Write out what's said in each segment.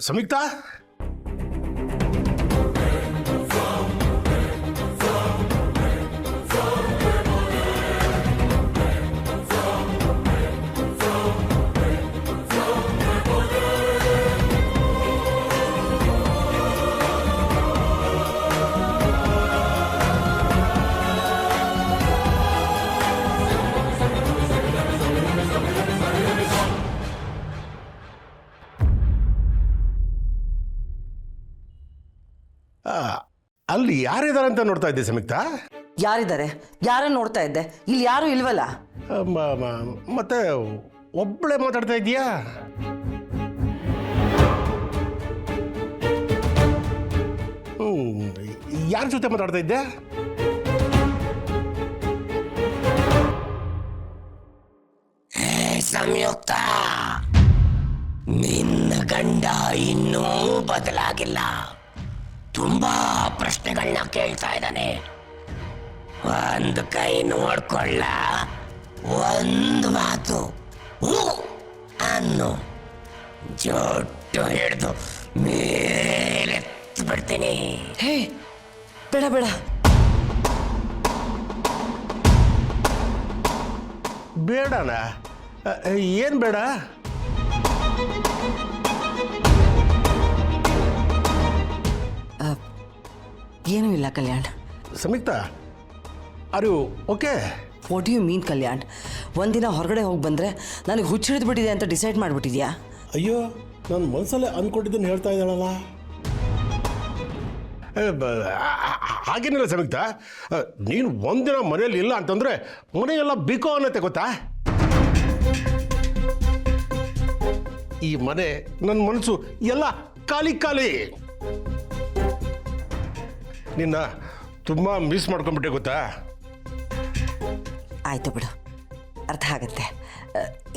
ಸಂಯುಕ್ತಾ, ಅಲ್ಲಿ ಯಾರಿದ್ದಾರೆ ಅಂತ ನೋಡ್ತಾ ಇದ್ದೆ ಸಂಯುಕ್ತಾ. ಯಾರಿದ್ದಾರೆ? ಯಾರನ್ನು ನೋಡ್ತಾ ಇದ್ದೆ? ಇಲ್ಲಿ ಯಾರು ಇಲ್ವಲ್ಲ. ಮತ್ತೆ ಒಬ್ಬಳೇ ಮಾತಾಡ್ತಾ ಇದೀಯಾ? ಯಾರ ಜೊತೆ ಮಾತಾಡ್ತಾ ಇದ್ದೆ? ಸಂಯುಕ್ತ, ನಿನ್ನ ಗಂಡ ಇನ್ನೂ ಬದಲಾಗಿಲ್ಲ. ತುಂಬಾ ಪ್ರಶ್ನೆಗಳನ್ನ ಕೇಳ್ತಾ ಇದ್ದಾನೆ. ಒಂದು ಕೈ ನೋಡ್ಕೊಳ್ಳ, ಒಂದು ಮಾತು ಅನ್ನು ಜೊಟ್ಟು ಹಿಡಿದು ಮೇಲೆ ಬಿಡ್ತೀನಿ. ಹೇ, ಬೇಡ ಬೇಡ. ಬೇಡಣ? ಏನು ಬೇಡ? ಏನೂ ಇಲ್ಲ Kalyan. Samyukta, are you okay? What you mean Kalyan? ಒಂದಿನ ಹೊರಗಡೆ ಹೋಗಿ ಬಂದರೆ ನನಗೆ ಹುಚ್ಚಿಡಿದು ಬಿಟ್ಟಿದೆ ಅಂತ ಡಿಸೈಡ್ ಮಾಡಿಬಿಟ್ಟಿದ್ಯಾ? ಅಯ್ಯೋ, ನಾನು ಮನಸ್ಸಲ್ಲೇ ಅಂದ್ಕೊಂಡಿದ್ದನ್ನು ಹೇಳ್ತಾ ಇದ್ದಾಳಲ್ಲ. ಹಾಗೇನಿಲ್ಲ ಸಂಯುಕ್ತ, ನೀನು ಒಂದಿನ ಮನೆಯಲ್ಲಿ ಇಲ್ಲ ಅಂತಂದರೆ ಮನೆಯೆಲ್ಲ ಬಿಕೋ ಅನ್ನತ್ತೆ ಗೊತ್ತಾ? ಈ ಮನೆ, ನನ್ನ ಮನಸ್ಸು ಎಲ್ಲ ಖಾಲಿ ಖಾಲಿ. ನಿನ್ನ ತುಂಬ ಮಿಸ್ ಮಾಡ್ಕೊಂಡ್ಬಿಟ್ಟೆ ಗೊತ್ತಾ? ಆಯಿತು ಬಿಡು, ಅರ್ಥ ಆಗುತ್ತೆ.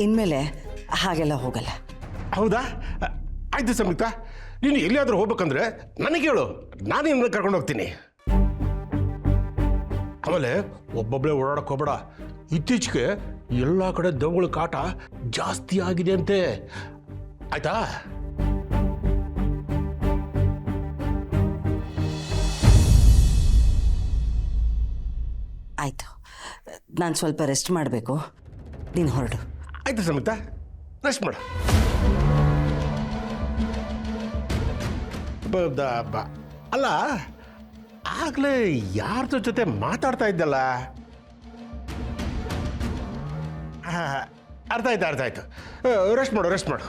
ಇನ್ಮೇಲೆ ಹಾಗೆಲ್ಲ ಹೋಗಲ್ಲ. ಹೌದಾ? ಆಯ್ತು ಸಂಯುಕ್ತ, ನೀನು ಎಲ್ಲಿಯಾದರೂ ಹೋಗ್ಬೇಕಂದ್ರೆ ನನಗೆ ಹೇಳು, ನಾನು ನಿನ್ನ ಕರ್ಕೊಂಡು ಹೋಗ್ತೀನಿ. ಆಮೇಲೆ ಒಬ್ಬೊಬ್ಬಳೇ ಓಡಾಡಕ್ಕೆ ಹೋಗ್ಬೇಡ. ಇತ್ತೀಚೆಗೆ ಎಲ್ಲ ಕಡೆ ದೆವ್ವಗಳ ಕಾಟ ಜಾಸ್ತಿ ಆಗಿದೆ ಅಂತೆ, ಆಯ್ತಾ? ಆಯಿತು, ನಾನು ಸ್ವಲ್ಪ ರೆಸ್ಟ್ ಮಾಡಬೇಕು. ನೀನು ಹೊರಡು. ಆಯ್ತು ಸಂಯುಕ್ತ, ರೆಸ್ಟ್ ಮಾಡು. ಅಲ್ಲ, ಆಗಲೇ ಯಾರ್ದ್ರ ಜೊತೆ ಮಾತಾಡ್ತಾ ಇದ್ದಲ್ಲ? ಅರ್ಥ ಆಯ್ತು. ರೆಸ್ಟ್ ಮಾಡು.